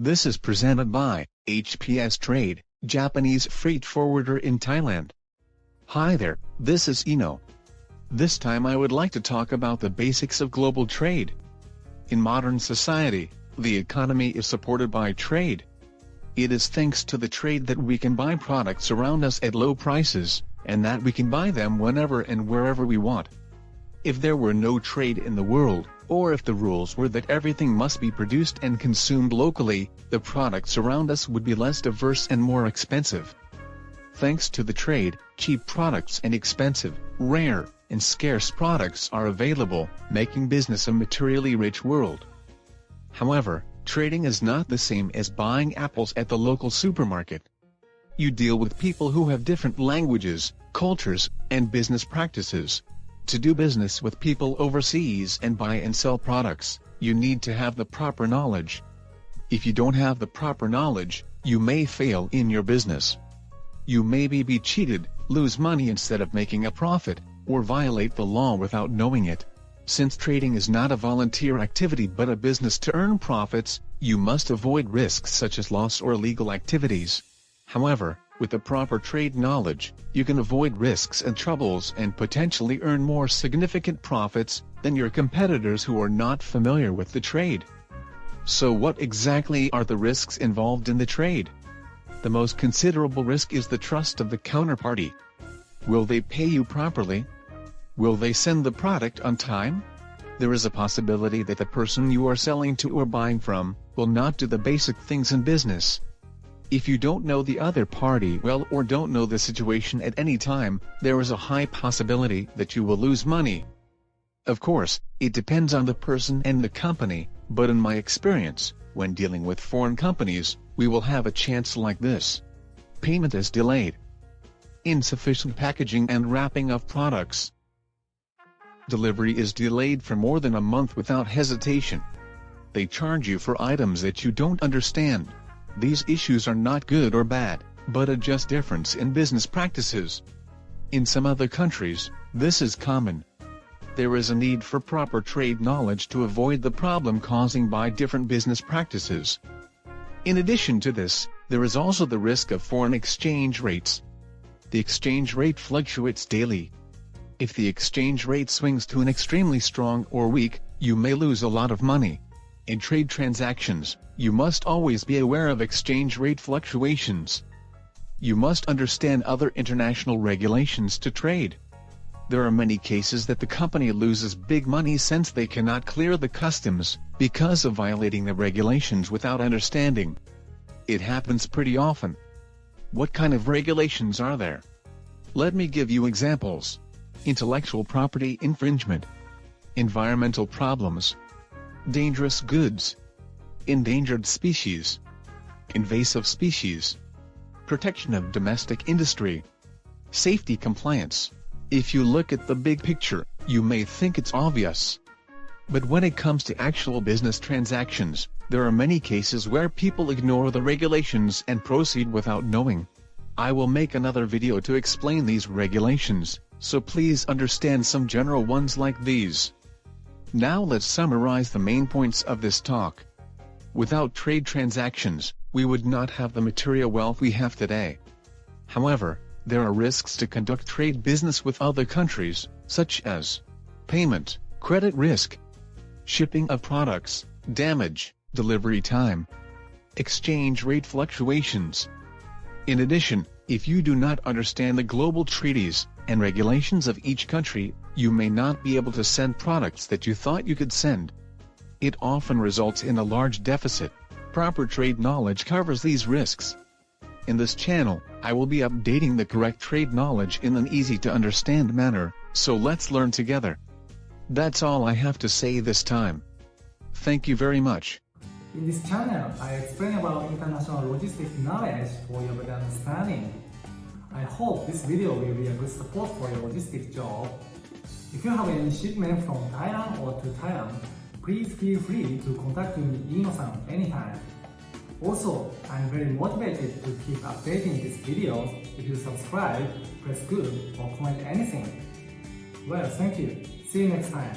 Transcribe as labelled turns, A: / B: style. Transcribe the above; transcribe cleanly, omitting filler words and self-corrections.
A: This is presented by HPS Trade, Japanese freight forwarder in Thailand. Hi there, this is IINO. This time I would like to talk about the basics of global trade. In modern society, the economy is supported by trade. It is thanks to the trade that we can buy products around us at low prices, and that we can buy them whenever and wherever we want. If there were no trade in the world, or if the rules were that everything must be produced and consumed locally, the products around us would be less diverse and more expensive. Thanks to the trade, cheap products and expensive, rare, and scarce products are available, making business a materially rich world. However, trading is not the same as buying apples at the local supermarket. You deal with people who have different languages, cultures, and business practices. To do business with people overseas and buy and sell products, you need to have the proper knowledge. If you don't have the proper knowledge, you may fail in your business. You may be cheated, lose money instead of making a profit, or violate the law without knowing it. Since trading is not a volunteer activity but a business to earn profits, you must avoid risks such as loss or illegal activities. However, with the proper trade knowledge, you can avoid risks and troubles and potentially earn more significant profits than your competitors who are not familiar with the trade. So what exactly are the risks involved in the trade? The most considerable risk is the trust of the counterparty. Will they pay you properly? Will they send the product on time? There is a possibility that the person you are selling to or buying from will not do the basic things in business. If you don't know the other party well or don't know the situation at any time, there is a high possibility that you will lose money. Of course, it depends on the person and the company, but in my experience, when dealing with foreign companies, we will have a chance like this. Payment is delayed. Insufficient packaging and wrapping of products. Delivery is delayed for more than a month without hesitation. They charge you for items that you don't understand. These issues are not good or bad, but a just difference in business practices. In some other countries, this is common. There is a need for proper trade knowledge to avoid the problem caused by different business practices. In addition to this, there is also the risk of foreign exchange rates. The exchange rate fluctuates daily. If the exchange rate swings to an extremely strong or weak, you may lose a lot of money. In trade transactions, you must always be aware of exchange rate fluctuations. You must understand other international regulations to trade. There are many cases that the company loses big money since they cannot clear the customs, because of violating the regulations without understanding. It happens pretty often. What kind of regulations are there? Let me give you examples. Intellectual property infringement. Environmental problems. Dangerous goods. Endangered species. Invasive species. Protection of domestic industry. Safety compliance. If you look at the big picture, you may think it's obvious. But when it comes to actual business transactions, there are many cases where people ignore the regulations and proceed without knowing. I will make another video to explain these regulations, so please understand some general ones like these. Now let's summarize the main points of this talk. Without trade transactions, we would not have the material wealth we have today. However, there are risks to conduct trade business with other countries, such as payment, credit risk, shipping of products, damage, delivery time, exchange rate fluctuations. In addition, if you do not understand the global treaties and regulations of each country, you may not be able to send products that you thought you could send. It often results in a large deficit. Proper trade knowledge covers these risks. In this channel, I will be updating the correct trade knowledge in an easy-to-understand manner, so let's learn together. That's all I have to say this time. Thank you very much.
B: In this channel, I explain about international logistics knowledge for your better understanding. I hope this video will be a good support for your logistics job. If you have any shipment from Thailand or to Thailand, please feel free to contact me IINO-san anytime. Also, I'm very motivated to keep updating these videos. If you subscribe, press good or comment anything. Well, thank you. See you next time.